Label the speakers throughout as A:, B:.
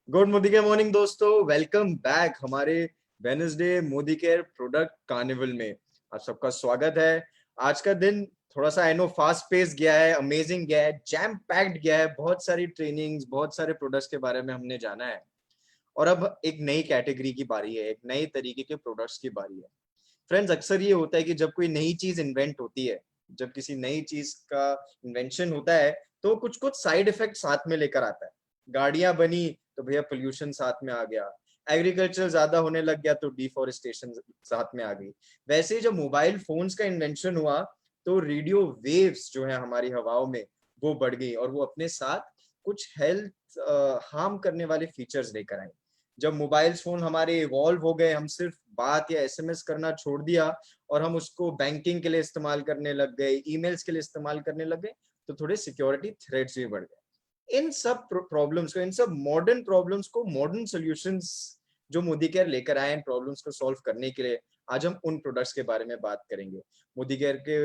A: Good Modi care morning दोस्तों, welcome back हमारे Wednesday Modi care product carnival में। आप सबका स्वागत है। आज का दिन थोड़ा सा आई नो फास्ट पेस गया है, अमेजिंग गया है, जैम पैक्ड गया है। बहुत सारी ट्रेनिंग्स, बहुत सारे प्रोडक्ट्स के बारे में हमने जाना है और अब एक नई कैटेगरी की बारी है, एक नई तरीके के प्रोडक्ट्स की बारी है। फ्रेंड्स, अक्सर ये होता है कि जब कोई नई चीज इन्वेंट होती है, जब किसी नई चीज का इन्वेंशन होता है तो कुछ कुछ साइड इफेक्ट साथ में लेकर आता है। गाड़ियां बनी तो भैया पोल्यूशन साथ में आ गया, एग्रीकल्चर ज्यादा होने लग गया तो डिफोरेस्टेशन साथ में आ गई। वैसे ही जब मोबाइल फोन्स का इन्वेंशन हुआ तो रेडियो वेव्स जो है हमारी हवाओं में वो बढ़ गई और वो अपने साथ कुछ हेल्थ हार्म करने वाले फीचर्स लेकर आई। जब मोबाइल फोन हमारे इवॉल्व हो गए, हम सिर्फ बात या एसएमएस करना छोड़ दिया और हम उसको बैंकिंग के लिए इस्तेमाल करने लग गए, ईमेल्स के लिए इस्तेमाल करने लग गए, तो थोड़े सिक्योरिटी थ्रेट्स भी बढ़ गए। इन सब प्रॉब्लम्स को, इन सब मॉडर्न प्रॉब्लम्स को, मॉडर्न सॉल्यूशंस जो मोदी केयर लेकर आए इन प्रॉब्लम्स को सॉल्व करने के लिए, आज हम उन प्रोडक्ट्स के बारे में बात करेंगे। मोदी केयर के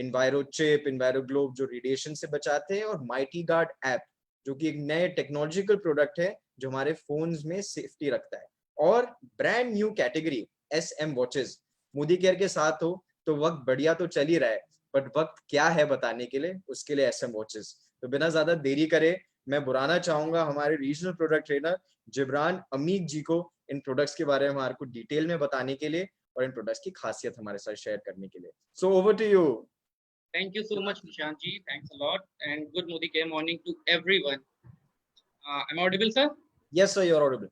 A: इन्वायरो चिप, इन्वायरो ग्लोब जो रेडिएशन से बचाते हैं, और माइटी गार्ड ऐप जो कि एक नए टेक्नोलॉजिकल प्रोडक्ट है जो हमारे फोन्स में सेफ्टी रखता है। और brand new category SM watches. Modi care के साथ हो तो वक्त बढ़िया तो चल ही रहा है, बट वक्त क्या है बताने के लिए, उसके लिए SM वॉचेस। तो बिना ज्यादा देरी करे मैं बुलाना चाहूंगा हमारे रीजनल प्रोडक्ट ट्रेनर जिब्रान अमीक जी को इन प्रोडक्ट्स के बारे में हमारे को डिटेल में बताने के लिए और इन प्रोडक्ट्स की खासियत हमारे साथ शेयर करने के लिए। So over to you.
B: Thank you so much, Nishanji. Thanks a lot. And good Modi Care morning to everyone. I'm audible, sir?
A: Yes sir, your Audible.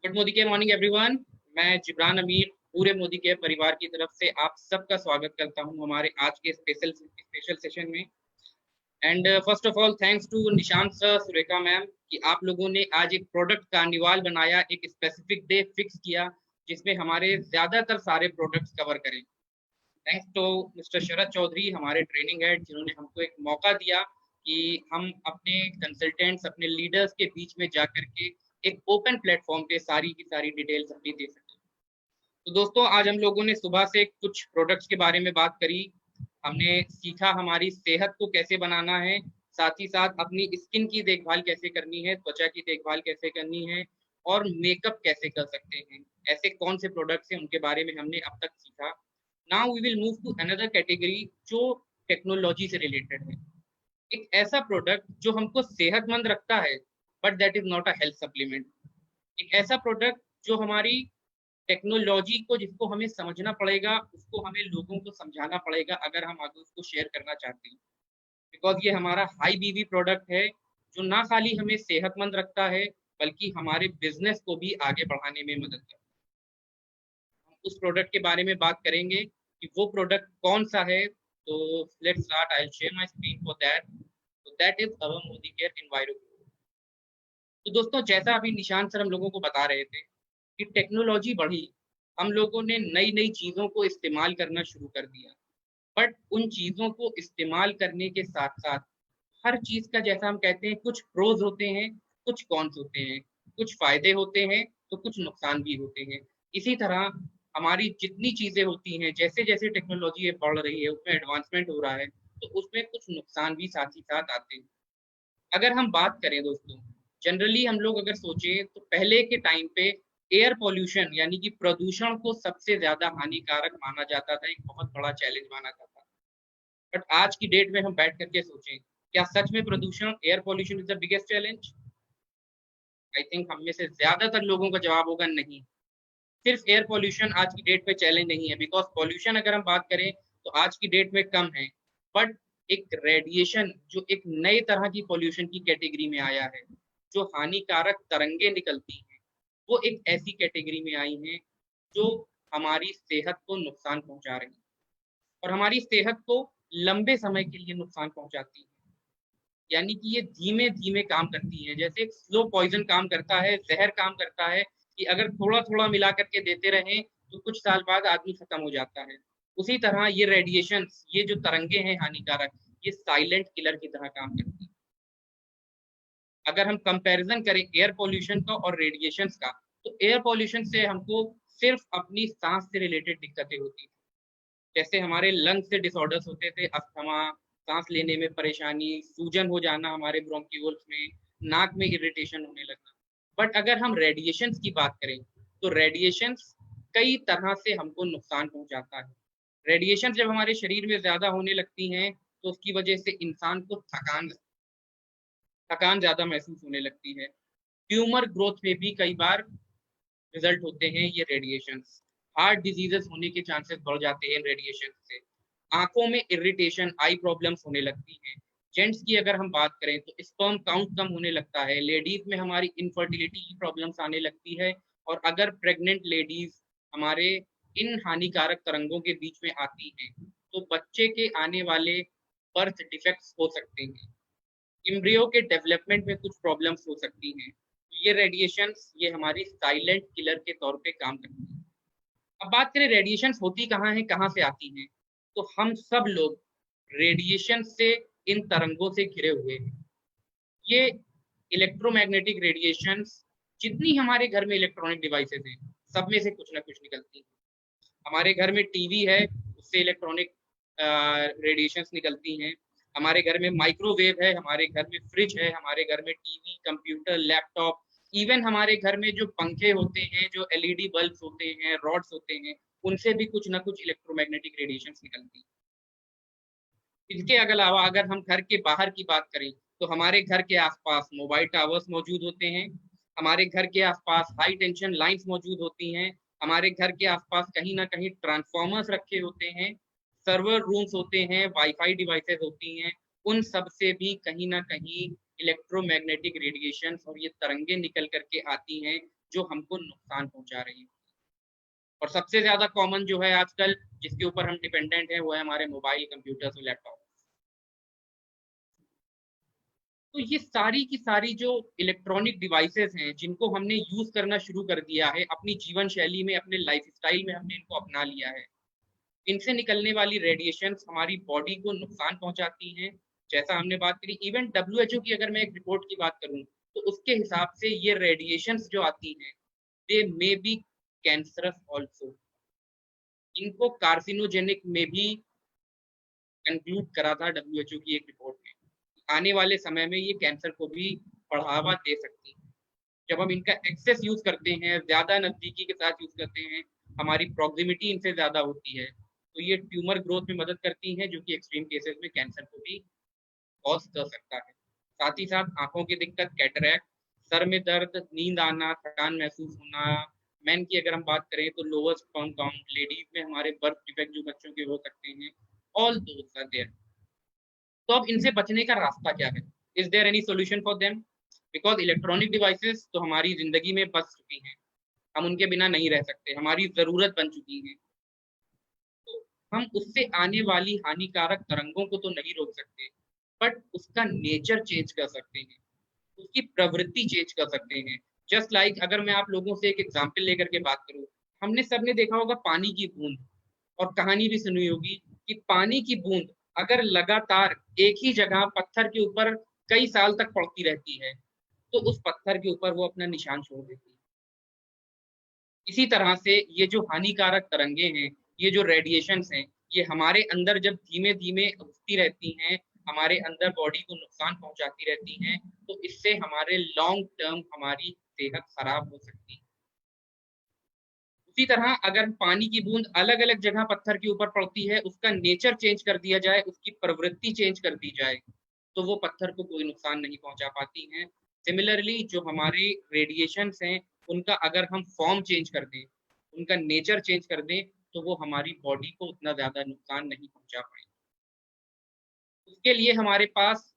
B: Good Modi care morning everyone. मैं जिब्रान अमीर पूरे Modi care परिवार की तरफ से आप सबका स्वागत करता हूं हमारे आज के स्पेशल सेशन में। And first of all thanks to Nishant sir, Surekha ma'am कि आप लोगों ने आज एक प्रोडक्ट कार्निवाल बनाया, एक स्पेसिफिक डे फिक्स किया जिसमें हमारे ज्यादातर सारे प्रोडक्ट्स कवर करें। थैंक्स टू मिस्टर शरद चौधरी, हमारे ट्रेनिंग हेड, जिन्होंने हमको एक मौका दिया कि हम अपने कंसल्टेंट्स, अपने लीडर्स के बीच में जाकर के एक ओपन प्लेटफॉर्म पे सारी की सारी डिटेल्स अपनी दे सकें। तो दोस्तों, आज हम लोगों ने सुबह से कुछ प्रोडक्ट्स के बारे में बात करी। हमने सीखा हमारी सेहत को कैसे बनाना है, साथ ही साथ अपनी स्किन की देखभाल कैसे करनी है, त्वचा की देखभाल कैसे करनी है, और मेकअप कैसे कर सकते हैं। ऐसे कौन से प्रोडक्ट्स हैं उनके बारे में हमने अब तक सीखा। Now we will move to another category जो टेक्नोलॉजी से रिलेटेड है। एक ऐसा प्रोडक्ट जो हमको सेहतमंद रखता है but that is not a health supplement. एक ऐसा प्रोडक्ट जो हमारी टेक्नोलॉजी को, जिसको हमें समझना पड़ेगा, उसको हमें लोगों को समझाना पड़ेगा अगर हम आगे उसको शेयर करना चाहते हैं। बिकॉज ये हमारा हाई बीवी प्रोडक्ट है जो ना खाली हमें सेहतमंद रखता है बल्कि हमारे बिजनेस को भी आगे बढ़ाने में मदद करता है। हम उस प्रोडक्ट के बारे में बात करेंगे कि वो प्रोडक्ट कौन सा है। तो let's start, I will share my screen for that. तो that is our Modi care Enviro. तो दोस्तों, जैसा अभी निशांत सर हम लोगों को बता रहे थे कि टेक्नोलॉजी बढ़ी, हम लोगों ने नई नई चीजों को इस्तेमाल करना शुरू कर दिया। बट उन चीजों को इस्तेमाल करने के साथ साथ हर चीज का, जैसा हम कहते हैं, कुछ प्रोज होते हैं, कुछ कॉन्स होते हैं, कुछ फायदे होते हैं तो कुछ नुकसान भी होते हैं। इसी तरह हमारी जितनी चीजें होती हैं, जैसे जैसे टेक्नोलॉजी बढ़ रही है, उसमें एडवांसमेंट हो रहा है, तो उसमें कुछ नुकसान भी साथ ही साथ आते हैं। अगर हम बात करें दोस्तों, जनरली हम लोग अगर सोचें तो पहले के टाइम पे एयर पॉल्यूशन यानी कि प्रदूषण को सबसे ज्यादा हानिकारक माना जाता था, एक बहुत बड़ा चैलेंज माना जाता था। बट आज की डेट में हम बैठ करके सोचें, क्या सच में प्रदूषण, air pollution is the biggest challenge? I think हम में से ज्यादातर लोगों का जवाब होगा नहीं। सिर्फ एयर पॉल्यूशन आज की डेट में चैलेंज नहीं है, बिकॉज पॉल्यूशन अगर हम बात करें तो आज की डेट में कम है। बट एक रेडिएशन जो एक नए तरह की पॉल्यूशन की कैटेगरी में आया है, जो हानिकारक तरंगे निकलती हैं, वो एक ऐसी कैटेगरी में आई हैं जो हमारी सेहत को नुकसान पहुंचा रही है और हमारी सेहत को लंबे समय के लिए नुकसान पहुंचाती है। यानी कि ये धीमे धीमे काम करती है, जैसे एक स्लो पॉइजन काम करता है, जहर काम करता है कि अगर थोड़ा थोड़ा मिला करके देते रहे तो कुछ साल बाद आदमी खत्म हो जाता है। उसी तरह ये रेडिएशन, ये जो तरंगे हैं हानिकारक, ये साइलेंट किलर की तरह काम करती है। अगर हम कंपैरिजन करें एयर पॉल्यूशन का और रेडिएशन का, तो एयर पॉल्यूशन से हमको सिर्फ अपनी सांस से रिलेटेड दिक्कतें होती थी। जैसे हमारे लंग से डिसऑर्डर्स होते थे, अस्थमा, सांस लेने में परेशानी, सूजन हो जाना हमारे ब्रोंक्यूल्स में, नाक में इरिटेशन होने लगना। बट अगर हम रेडिएशंस की बात करें तो रेडिएशंस कई तरह से हमको नुकसान पहुंचाता है। रेडिएशन जब हमारे शरीर में ज्यादा होने लगती हैं तो उसकी वजह से इंसान को थकान ज्यादा महसूस होने लगती है। ट्यूमर ग्रोथ में भी कई बार रिजल्ट होते हैं ये रेडिएशंस। हार्ट डिजीजेस होने के चांसेस बढ़ जाते हैं रेडिएशन से। आंखों में इरिटेशन, आई प्रॉब्लम्स होने लगती हैं। जेंट्स की अगर हम बात करें तो स्पर्म काउंट कम होने लगता है। लेडीज में हमारी इनफर्टिलिटी की प्रॉब्लम्स आने लगती है। और अगर प्रेग्नेंट लेडीज हमारे इन हानिकारक तरंगों के बीच में आती हैं तो बच्चे के आने वाले बर्थ डिफेक्ट्स हो सकते हैं। एम्ब्रियो के डेवलपमेंट में कुछ प्रॉब्लम्स हो सकती हैं। ये रेडिएशंस ये हमारी साइलेंट किलर के तौर पे काम करती है। अब बात करें रेडिएशंस होती कहाँ है, कहाँ से आती हैं, तो हम सब लोग रेडिएशन से इन तरंगों से घिरे हुए हैं। ये इलेक्ट्रोमैग्नेटिक रेडिएशंस जितनी हमारे घर में इलेक्ट्रॉनिक डिवाइसेस हैं सब में से कुछ ना कुछ निकलती हैं। हमारे घर में टीवी है, उससे इलेक्ट्रॉनिक रेडिएशंस निकलती हैं। हमारे घर में माइक्रोवेव है, हमारे घर में फ्रिज है, हमारे घर में टीवी, कंप्यूटर, लैपटॉप, इवन हमारे घर में जो पंखे होते हैं, जो एलईडी बल्ब होते हैं, रॉड्स होते हैं, उनसे भी कुछ ना कुछ इलेक्ट्रोमैग्नेटिक रेडिएशंस निकलती हैं। इसके अलावा अगर हम घर के बाहर की बात करें तो हमारे घर के आसपास मोबाइल टावर्स मौजूद होते हैं। हमारे घर के आसपास हाई टेंशन लाइंस मौजूद होती हैं। हमारे घर के आसपास कहीं ना कहीं ट्रांसफॉर्मर्स रखे होते हैं, सर्वर रूम्स होते हैं, वाईफाई डिवाइसेस होती हैं। उन सब से भी कहीं ना कहीं इलेक्ट्रोमैग्नेटिक रेडिएशन और ये तरंगे निकल करके आती हैं जो हमको नुकसान पहुंचा रही है। और सबसे ज्यादा कॉमन जो है आजकल जिसके ऊपर हम डिपेंडेंट हैं वो है हमारे मोबाइल, कंप्यूटर्स और लैपटॉप। तो ये सारी की सारी जो इलेक्ट्रॉनिक डिवाइसेस हैं जिनको हमने यूज करना शुरू कर दिया है अपनी जीवन शैली में, अपने लाइफस्टाइल में हमने इनको अपना लिया है, इनसे निकलने वाली रेडिएशंस हमारी बॉडी को नुकसान पहुंचाती हैं। जैसा हमने बात करी, इवन डब्ल्यूएचओ की अगर मैं एक रिपोर्ट की बात करूं तो उसके हिसाब से ये रेडिएशंस जो आती हैं दे मे बी कैंसरस ऑल्सो। इनको कार्सिनोजेनिक में भी कंक्लूड करा था डब्ल्यूएचओ की एक रिपोर्ट में। आने वाले समय में ये कैंसर को भी बढ़ावा दे सकती है। जब हम इनका एक्सेस यूज करते हैं, ज्यादा नजदीकी के साथ यूज करते हैं, हमारी प्रॉक्सिमिटी इनसे ज्यादा होती है, तो ये ट्यूमर ग्रोथ में मदद करती है जो कि एक्सट्रीम केसेस में कैंसर को भी कॉज कर सकता है। साथ ही साथ आंखों की दिक्कत, कैटरैक्ट, सर में दर्द, नींद आना, थकान महसूस होना। मैन की अगर हम बात करें तो लोअर स्पर्म काउंट, लेडीज में हमारे बर्थ डिफेक्ट जो बच्चों के हो सकते हैं, ऑल दोस आर देयर। तो अब इनसे बचने का रास्ता क्या है? Is there any solution for them? Because electronic devices तो हमारी जिंदगी में बस चुकी हैं, हम उनके बिना नहीं रह सकते, हमारी जरूरत बन चुकी है। तो हम उससे आने वाली हानिकारक तरंगों को तो नहीं रोक सकते, बट उसका नेचर चेंज कर सकते हैं, उसकी प्रवृत्ति चेंज कर सकते हैं। जस्ट लाइक अगर मैं आप लोगों से एक एग्जाम्पल लेकर के बात करूं, हमने सबने देखा होगा पानी की बूंद, और कहानी भी सुनी होगी कि पानी की बूंद अगर लगातार एक ही जगह पत्थर के ऊपर कई साल तक पड़ती रहती है तो उस पत्थर के ऊपर वो अपना निशान छोड़ देती है। इसी तरह से ये जो हानिकारक तरंगे हैं, ये जो रेडिएशंस हैं, ये हमारे अंदर जब धीमे धीमे घुसती रहती हैं, हमारे अंदर बॉडी को नुकसान पहुंचाती रहती हैं, तो इससे हमारे लॉन्ग टर्म हमारी सेहत खराब हो सकती है। उसी तरह अगर पानी की बूंद अलग अलग जगह पत्थर के ऊपर पड़ती है, उसका नेचर चेंज कर दिया जाए, उसकी प्रवृत्ति चेंज कर दी जाए, तो वो पत्थर को कोई नुकसान नहीं पहुंचा पाती हैं। सिमिलरली जो हमारे रेडिएशंस हैं उनका अगर हम फॉर्म चेंज कर दें, उनका नेचर चेंज कर दें, तो वो हमारी बॉडी को उतना ज्यादा नुकसान नहीं पहुंचा पाएंगे। उसके लिए हमारे पास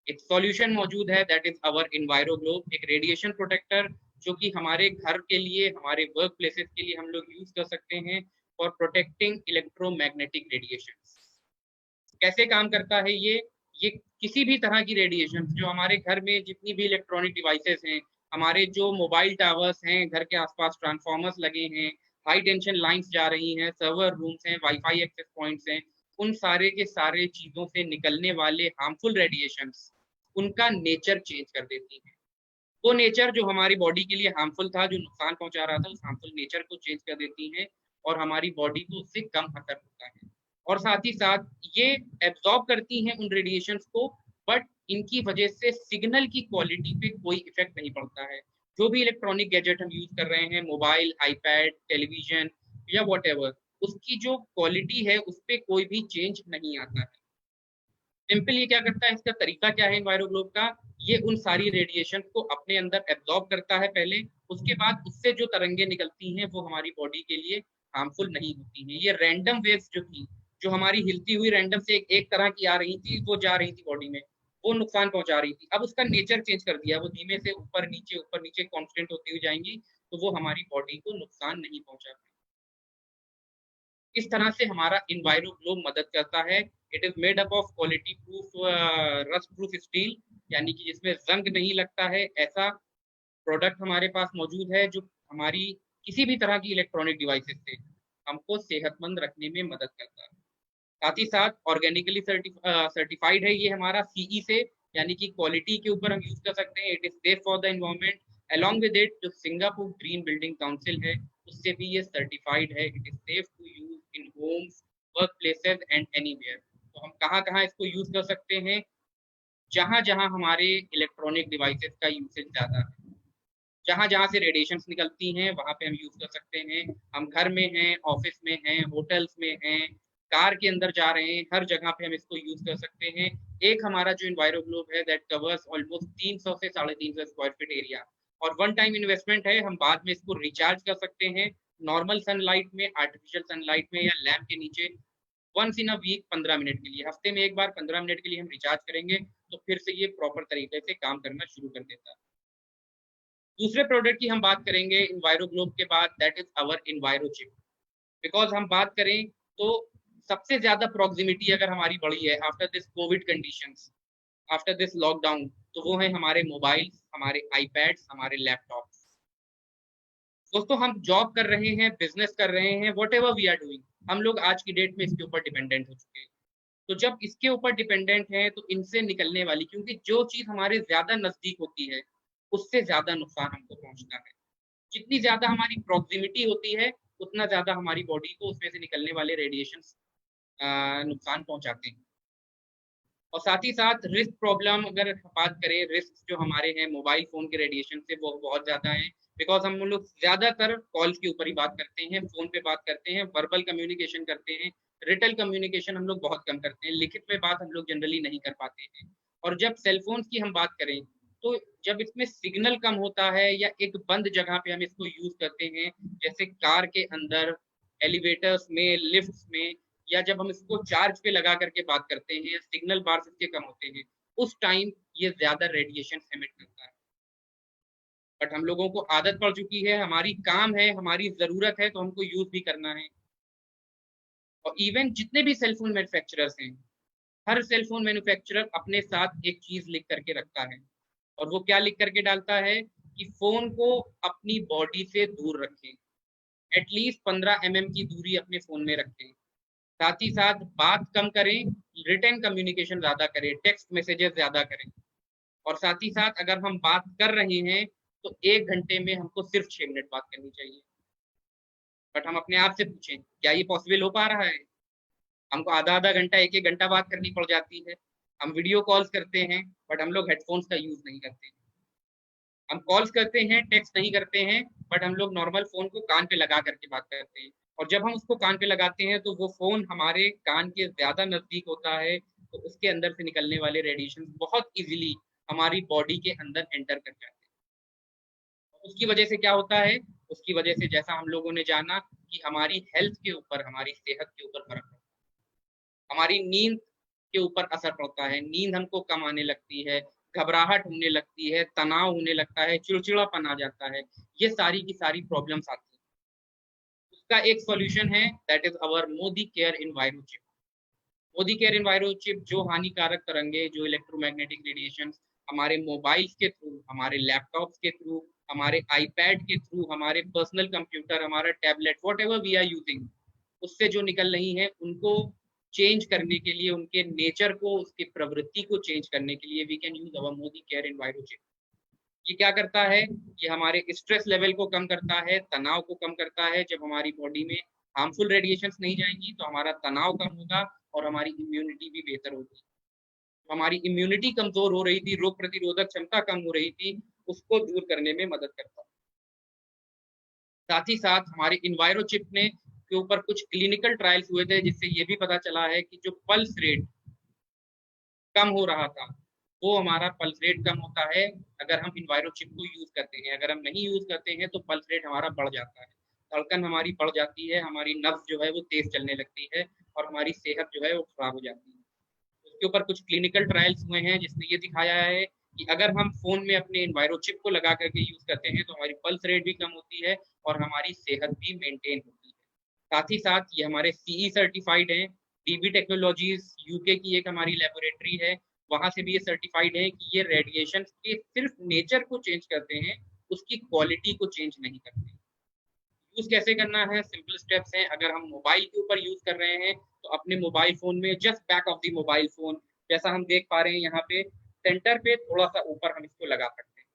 B: एक सॉल्यूशन मौजूद है, that is our enviro globe, एक रेडिएशन प्रोटेक्टर जो कि हमारे घर के लिए, हमारे वर्क प्लेसेस के लिए हम लोग यूज कर सकते हैं फॉर प्रोटेक्टिंग इलेक्ट्रोमैग्नेटिक रेडिएशन। कैसे काम करता है ये किसी भी तरह की रेडिएशन जो हमारे घर में जितनी भी इलेक्ट्रॉनिक डिवाइसेस हैं, हमारे जो मोबाइल टावर्स हैं, घर के आसपास ट्रांसफॉर्मर्स लगे हैं, हाई टेंशन लाइंस जा रही हैं, सर्वर रूम्स हैं, वाईफाई एक्सेस पॉइंट्स हैं, उन सारे के सारे चीजों से निकलने वाले हार्मफुल रेडिएशंस उनका नेचर चेंज कर देती है। वो नेचर जो हमारी बॉडी के लिए हार्मफुल था, जो नुकसान पहुंचा रहा था, उस हार्मफुल नेचर को चेंज कर देती हैं और हमारी बॉडी को उससे कम असर होता है। और साथ ही साथ ये एब्जॉर्ब करती हैं उन रेडिएशंस को, बट इनकी वजह से सिग्नल की क्वालिटी पे कोई इफेक्ट नहीं पड़ता है। जो भी इलेक्ट्रॉनिक गैजेट हम यूज कर रहे हैं, मोबाइल, आईपैड, टेलीविजन या व्हाटएवर, उसकी जो क्वालिटी है उस पर कोई भी चेंज नहीं आता है। सिंपल ये क्या करता है, इसका तरीका क्या है एनवायरोग्लोब का, ये उन सारी रेडिएशन को अपने अंदर एब्जॉर्ब करता है पहले, उसके बाद उससे जो तरंगे निकलती हैं वो हमारी बॉडी के लिए हार्मफुल नहीं होती हैं। ये रैंडम वेव्स जो थी, जो हमारी हिलती हुई रैंडम से एक तरह की आ रही थी, वो जा रही थी बॉडी में, वो नुकसान पहुंचा रही थी। अब उसका नेचर चेंज कर दिया, वो धीमे से ऊपर नीचे कांस्टेंट होती हुई जाएंगी, तो वो हमारी बॉडी को नुकसान नहीं पहुंचा। इस तरह से हमारा इन्वायरोग्लोब मदद करता है। It is made up of quality proof rust proof steel, यानी कि जिसमें जंग नहीं लगता है, ऐसा प्रोडक्ट हमारे पास मौजूद है जो हमारी किसी भी तरह की इलेक्ट्रॉनिक डिवाइसेस से हमको सेहतमंद रखने में मदद करता है। साथ ही साथ ऑर्गेनिकली सर्टिफाइड है ये हमारा सीई से, यानी कि क्वालिटी के ऊपर हम यूज कर सकते हैं। It is safe for the environment. Along with it जो सिंगापुर ग्रीन बिल्डिंग काउंसिल है, उससे भी ये सर्टिफाइड है। It is safe to use in homes, work places and anywhere. तो हम कहाँ कहाँ इसको यूज कर सकते हैं, जहां जहां हमारे इलेक्ट्रॉनिक डिवाइसेस का यूसेज ज्यादा है, जहां जहां से रेडिएशंस निकलती हैं, वहां पे हम यूज कर सकते हैं। हम घर में हैं, ऑफिस में हैं, होटल्स में हैं, कार के अंदर जा रहे हैं, हर जगह पे हम इसको यूज कर सकते हैं। एक हमारा जो इन्वायरोग्लोब है दैट कवर्स ऑलमोस्ट 300 से 350 स्क्वायर फीट एरिया, और वन टाइम इन्वेस्टमेंट है। हम बाद में इसको रिचार्ज कर सकते हैं नॉर्मल सनलाइट में, आर्टिफिशियल सनलाइट में, या लैम्प के नीचे। Once in a week 15 minute के लिए, हफ्ते में एक बार 15 मिनट के लिए हम रिचार्ज करेंगे, तो फिर से ये प्रॉपर तरीके से काम करना शुरू कर देता है। दूसरे प्रोडक्ट की हम बात करेंगे इन्वायरोग्लोब के बाद, दैट इज अवर इन्वायरोचिप। बिकॉज हम बात करें तो सबसे ज्यादा प्रॉक्सिमिटी अगर हमारी बढ़ी है after this Covid conditions, after this lockdown, तो वो है हमारे मोबाइल, हमारे आईपैड्स, हमारे लैपटॉप्स। दोस्तों हम जॉब कर रहे हैं, बिजनेस कर रहे हैं, whatever we are doing, हम लोग आज की डेट में इसके ऊपर डिपेंडेंट हो चुके हैं। तो जब इसके ऊपर डिपेंडेंट है, तो इनसे निकलने वाली, क्योंकि जो चीज हमारे ज्यादा नजदीक होती है उससे ज्यादा नुकसान हमको पहुंचता है। जितनी ज्यादा हमारी प्रॉक्सिमिटी होती है, उतना ज्यादा हमारी बॉडी को उसमें से निकलने वाले रेडिएशन नुकसान पहुंचाते हैं। और साथ ही साथ रिस्क प्रॉब्लम अगर बात करें, रिस्क जो हमारे हैं मोबाइल फोन के रेडिएशन से, वो बहुत ज्यादा है। बिकॉज हम लोग ज्यादातर कॉल के ऊपर ही बात करते हैं, फोन पे बात करते हैं, वर्बल कम्युनिकेशन करते हैं, रिटल कम्युनिकेशन हम लोग बहुत कम करते हैं, लिखित में बात हम लोग जनरली नहीं कर पाते हैं। और जब सेलफोन की हम बात करें, तो जब इसमें सिग्नल कम होता है या एक बंद जगह पे हम इसको यूज करते हैं, जैसे कार के अंदर, एलिवेटर्स में, लिफ्ट्स में, या जब हम इसको चार्ज पे लगा करके बात करते हैं, या सिग्नल बार इसके कम होते हैं, उस टाइम ये ज्यादा रेडिएशन एमिट करता है। बट हम लोगों को आदत पड़ चुकी है, हमारी काम है, हमारी जरूरत है, तो हमको यूज भी करना है। और इवन जितने भी सेलफोन मैन्युफैक्चरर्स हैं, हर सेलफोन मैन्युफैक्चरर अपने साथ एक चीज लिख करके रखता है, और वो क्या लिख करके डालता है कि फोन को अपनी बॉडी से दूर रखें, एटलीस्ट 15 mm की दूरी अपने फोन में रखें। साथ ही साथ बात कम करें, रिटर्न कम्युनिकेशन ज्यादा करें, टेक्स्ट मैसेजेस ज्यादा करें। और साथ ही साथ अगर हम बात कर रहे हैं, तो 1 घंटे में हमको सिर्फ 6 मिनट बात करनी चाहिए। बट हम अपने आप से पूछें, क्या ये पॉसिबल हो पा रहा है? हमको आधा आधा घंटा, एक एक घंटा बात करनी पड़ जाती है। हम वीडियो कॉल्स करते हैं, बट हम लोग हेडफोन्स का यूज नहीं करते। हम कॉल्स करते हैं, टेक्स्ट नहीं करते हैं, बट हम लोग नॉर्मल फोन को कान पे लगा करके बात करते हैं। और जब हम उसको कान पे लगाते हैं, तो वो फोन हमारे कान के ज्यादा नजदीक होता है, तो उसके अंदर से निकलने वाले रेडिएशन बहुत इजीली हमारी बॉडी के अंदर एंटर कर जाते हैं। उसकी वजह से क्या होता है, उसकी वजह से जैसा हम लोगों ने जाना कि हमारी हेल्थ के ऊपर, हमारी सेहत के ऊपर फर्क पड़ता है, हमारी नींद के ऊपर असर पड़ता है, नींद हमको कम आने लगती है, घबराहट होने लगती है, तनाव होने लगता है, चिड़चिड़ापन आ जाता है, ये सारी की सारी प्रॉब्लम्स आती है। उसका एक सॉल्यूशन है, that is our Modi care Envirochip. Modicare Envirochip जो हानिकारक तरंगे, जो इलेक्ट्रोमैग्नेटिक रेडिएशन हमारे मोबाइल्स के थ्रू, हमारे लैपटॉप्स के थ्रू, हमारे आईपैड के थ्रू, हमारे पर्सनल कंप्यूटर, हमारा tablet, whatever we are using, उससे जो निकल रही है, उनको चेंज करने के लिए, उनके नेचर को, उसकी प्रवृत्ति को चेंज करने के लिए we can use our Modi care Envirochip. ये क्या करता है, ये हमारे स्ट्रेस लेवल को कम करता है, तनाव को कम करता है। जब हमारी बॉडी में हार्मफुल रेडिएशंस नहीं जाएंगी, तो हमारा तनाव कम होगा और हमारी इम्यूनिटी भी बेहतर होगी। हमारी इम्यूनिटी कमजोर हो रही थी, रोग प्रतिरोधक क्षमता कम हो रही थी, उसको दूर करने में मदद करता है। साथ ही साथ हमारे इन्वायरो चिप ने के ऊपर कुछ क्लिनिकल ट्रायल्स हुए थे, जिससे ये भी पता चला है कि जो पल्स रेट कम हो रहा था, वो हमारा पल्स रेट कम होता है अगर हम इन्वायरो चिप को यूज करते हैं। अगर हम नहीं यूज करते हैं तो पल्स रेट हमारा बढ़ जाता है, धड़कन हमारी बढ़ जाती है, हमारी नब्ज जो है वो तेज चलने लगती है और हमारी सेहत जो है वो खराब हो जाती है। उसके ऊपर कुछ क्लिनिकल ट्रायल्स हुए हैं जिसने ये दिखाया है कि अगर हम फोन में अपने इन्वायरो चिप को लगा करके यूज करते हैं तो हमारी पल्स रेट भी कम होती है और हमारी सेहत भी मेंटेन होती है। साथ ही साथ ये हमारे सीई सर्टिफाइड हैं, डीबी टेक्नोलॉजीज यूके की एक हमारी लेबोरेटरी है, वहां से भी ये सर्टिफाइड है कि ये रेडिएशन के सिर्फ नेचर को चेंज करते हैं, उसकी क्वालिटी को चेंज नहीं करते। यूज कैसे करना है, सिंपल स्टेप्स हैं। अगर हम मोबाइल के ऊपर यूज कर रहे हैं तो अपने मोबाइल फोन में just back of the mobile phone, जैसा हम देख पा रहे हैं यहाँ पे सेंटर पे थोड़ा सा ऊपर हम इसको लगा सकते हैं।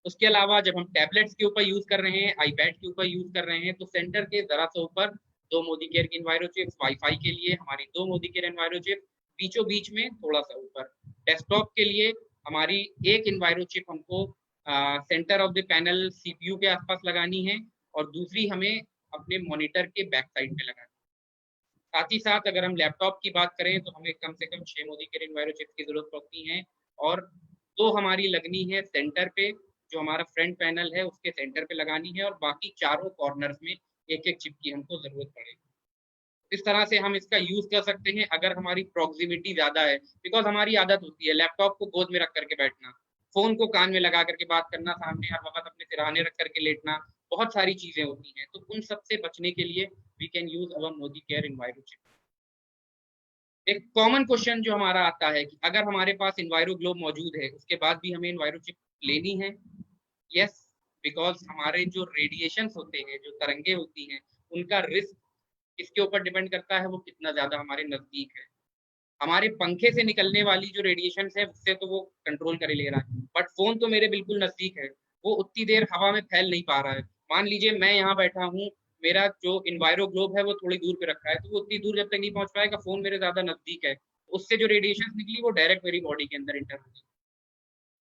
B: उसके अलावा जब हम टैबलेट्स के ऊपर यूज कर रहे हैं, आईपैड के ऊपर यूज कर रहे हैं, तो सेंटर के जरा सा ऊपर दो मोदी केयर की इन्वायरो चिप्स, वाईफाई के लिए हमारी दो मोदी केयर इन्वायरो चिप, बीचों बीच में थोड़ा सा ऊपर डेस्कटॉप के लिए हमारी एक इन्वायरो चिप हमको centre of the panel CPU के आसपास लगानी है और दूसरी हमें अपने मॉनिटर के बैक साइड पे लगानी है। साथ ही साथ अगर हम लैपटॉप की बात करें तो हमें कम से कम 6 मोदी केयर इन्वायरो चिप्स की जरूरत पड़ती है और दो हमारी लगनी है सेंटर पे, जो हमारा फ्रंट पैनल है उसके सेंटर पे लगानी है, और बाकी चारों कॉर्नर्स में एक एक चिप की हमको जरूरत पड़ेगी। इस तरह से हम इसका यूज कर सकते हैं अगर हमारी प्रॉक्सिमिटी ज्यादा है, बिकॉज हमारी आदत होती है लैपटॉप को गोद में रख करके बैठना, फोन को कान में लगा करके बात करना, सामने हर वक्त अपने सिरहाने रख करके लेटना, बहुत सारी चीजें होती हैं। तो उन सबसे बचने के लिए we can use our Modi care enviro chip. एक कॉमन क्वेश्चन जो हमारा आता है कि अगर हमारे पास इन्वायरो ग्लोब मौजूद है उसके बाद भी हमें इन्वायरो चिप लेनी है? यस, बिकॉज हमारे जो रेडिएशन होते हैं, जो तरंगे होती हैं, उनका रिस्क इसके ऊपर डिपेंड करता है वो कितना ज्यादा हमारे नजदीक है। हमारे पंखे से निकलने वाली जो रेडिएशन है उससे तो वो कंट्रोल कर ले रहा है, बट फोन तो मेरे बिल्कुल नजदीक है, वो उतनी देर हवा में फैल नहीं पा रहा है। मान लीजिए मैं यहाँ बैठा हूँ, मेरा जो इन्वायरो ग्लोब है वो थोड़ी दूर पे रखा है, तो वो उतनी दूर जब तक नहीं पहुंच पाएगा, फोन मेरे ज्यादा नजदीक है, उससे जो रेडिएशन निकली वो डायरेक्ट मेरी बॉडी के अंदर इंटर होगी।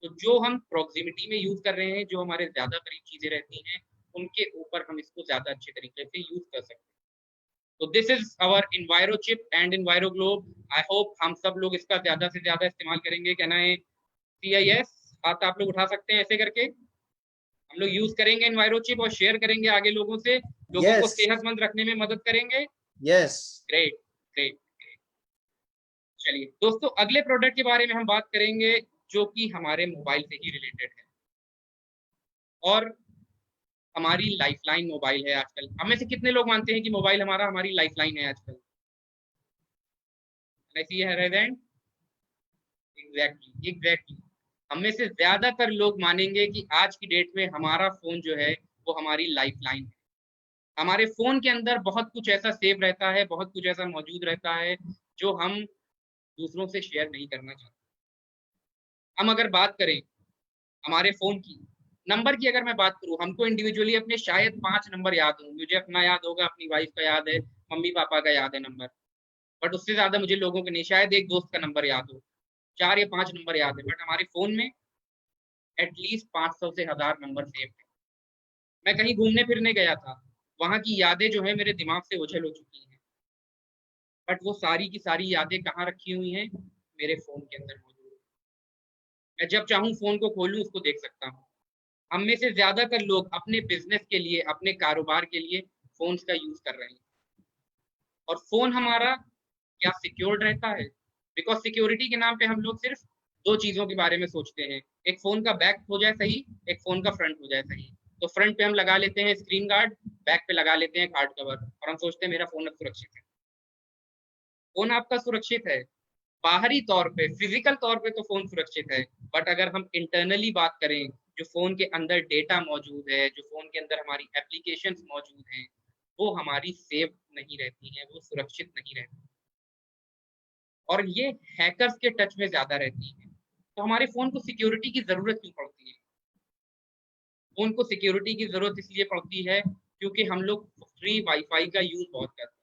B: तो जो हम प्रॉक्सिमिटी में यूज कर रहे हैं, जो हमारे ज्यादा करीब चीजें रहती हैं, उनके ऊपर हम इसको ज्यादा अच्छे तरीके से यूज कर सकते हैं। तो this is our इन्वायरो chip and इन्वायरो globe. I hope हम सब लोग इसका ज्यादा से ज्यादा इस्तेमाल करेंगे। कहना है CIS, हाथ आप लोग उठा सकते हैं ऐसे करके। हम लोग यूज करेंगे इन्वायरो चिप और शेयर करेंगे आगे लोगों से, लोगों को सेहतमंद रखने में मदद करेंगे।
A: Yes,
B: great great. चलिए दोस्तों, अगले प्रोडक्ट के बारे में हम बात करेंगे जो कि हमारे मोबाइल से ही रिलेटेड है और हमारी लाइफलाइन मोबाइल है आजकल। हमें से कितने लोग मानते हैं कि मोबाइल हमारी लाइफलाइन है आजकल? ऐसी है रेजेंट? एग्जैक्टली। हमें से ज्यादातर लोग मानेंगे कि आज की डेट में हमारा फोन जो है वो हमारी लाइफलाइन है। हमारे फोन के अंदर बहुत कुछ ऐसा सेव रहता है, बहुत कुछ ऐसा मौजूद रहता है जो हम दूसरों से शेयर नहीं करना चाहते। हम अगर बात करें हमारे फोन की नंबर की, अगर मैं बात करूं, हमको इंडिविजुअली अपने शायद 5 नंबर याद हों। मुझे अपना याद होगा, अपनी वाइफ का याद है, मम्मी पापा का याद है नंबर, बट उससे ज्यादा मुझे लोगों के नहीं, शायद एक दोस्त का नंबर याद हो, 4 या 5 नंबर याद है। बट हमारे फोन में एटलीस्ट 500 से 1000 नंबर सेव है। मैं कहीं घूमने फिरने गया था, वहां की यादें जो है मेरे दिमाग से ओझल हो चुकी हैं, बट वो सारी की सारी यादें कहाँ रखी हुई हैं? मेरे फोन के अंदर मौजूद है। मैं जब चाहूँ फोन को खोलूँ, उसको देख सकता हूँ। हम में से ज्यादातर लोग अपने बिजनेस के लिए, अपने कारोबार के लिए फोन का यूज कर रहे हैं। और फोन हमारा क्या सिक्योर्ड रहता है? बिकॉज सिक्योरिटी के नाम पे हम लोग सिर्फ दो चीजों के बारे में सोचते हैं, एक फोन का बैक हो जाए सही, एक फोन का फ्रंट हो जाए सही। तो फ्रंट पे हम लगा लेते हैं स्क्रीन गार्ड, बैक पे लगा लेते हैं कार्ड कवर, और हम सोचते हैं मेरा फोन अब सुरक्षित है। फोन आपका सुरक्षित है बाहरी तौर पे, फिजिकल तौर पे तो फोन सुरक्षित है, बट अगर हम इंटरनली बात करें, जो फोन के अंदर डेटा मौजूद है, जो फोन के अंदर हमारी एप्लीकेशंस मौजूद हैं, वो हमारी सेफ नहीं रहती हैं, वो सुरक्षित नहीं रहती, और ये हैकर्स के टच में ज्यादा रहती है। तो हमारे फोन को सिक्योरिटी की जरूरत क्यों पड़ती है? फोन को सिक्योरिटी की जरूरत इसलिए पड़ती है क्योंकि हम लोग फ्री वाईफाई का यूज बहुत करते हैं।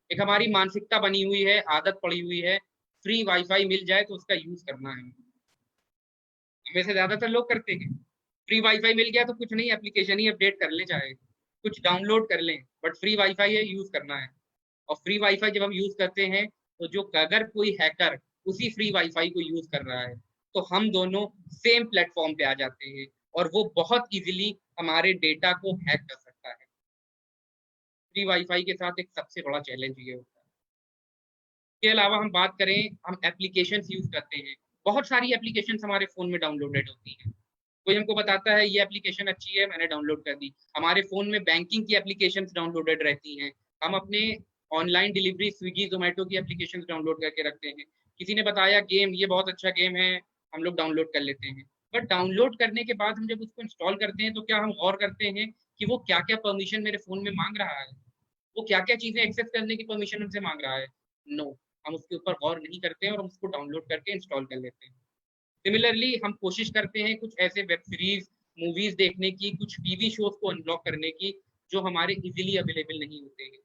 B: एक हमारी मानसिकता बनी हुई है, आदत पड़ी हुई है, फ्री वाईफाई मिल जाए तो उसका यूज करना है। हमें से ज्यादातर लोग करते हैं। फ्री वाईफाई मिल गया तो कुछ नहीं, एप्लीकेशन ही अपडेट कर ले, चाहे कुछ डाउनलोड कर लें, बट फ्री वाईफाई है, यूज करना है। और फ्री वाईफाई जब हम यूज करते हैं तो जो अगर कोई हैकर उसी फ्री वाईफाई को यूज कर रहा है तो हम दोनों सेम प्लेटफॉर्म पे आ जाते हैं और वो बहुत इजीली हमारे डेटा को हैक कर सकता है। फ्री वाईफाई के साथ एक सबसे बड़ा चैलेंज ये होता है। इसके अलावा हम बात करें, हम एप्लीकेशंस यूज करते हैं, बहुत सारी एप्लीकेशंस हमारे फोन में डाउनलोडेड होती हैं। कोई हमको बताता है ये एप्लीकेशन अच्छी है, मैंने डाउनलोड कर दी। हमारे फोन में बैंकिंग की एप्लीकेशंस डाउनलोडेड रहती हैं। हम अपने ऑनलाइन डिलीवरी स्विगी जोमेटो की एप्लीकेशंस डाउनलोड करके रखते हैं। किसी ने बताया गेम, ये बहुत अच्छा गेम है, हम लोग डाउनलोड कर लेते हैं। बट डाउनलोड करने के बाद हम जब उसको इंस्टॉल करते हैं तो क्या हम गौर करते हैं कि वो क्या क्या परमिशन मेरे फोन में मांग रहा है, वो क्या क्या चीजें एक्सेस करने की परमिशन हमसे मांग रहा है? नो, हम उसके ऊपर गौर नहीं करते हैं और हम उसको डाउनलोड करके इंस्टॉल कर लेते हैं। सिमिलरली हम कोशिश करते हैं कुछ ऐसे वेब सीरीज, मूवीज देखने की, कुछ टीवी शोज को अनलॉक करने की जो हमारे इजीली अवेलेबल नहीं होते हैं।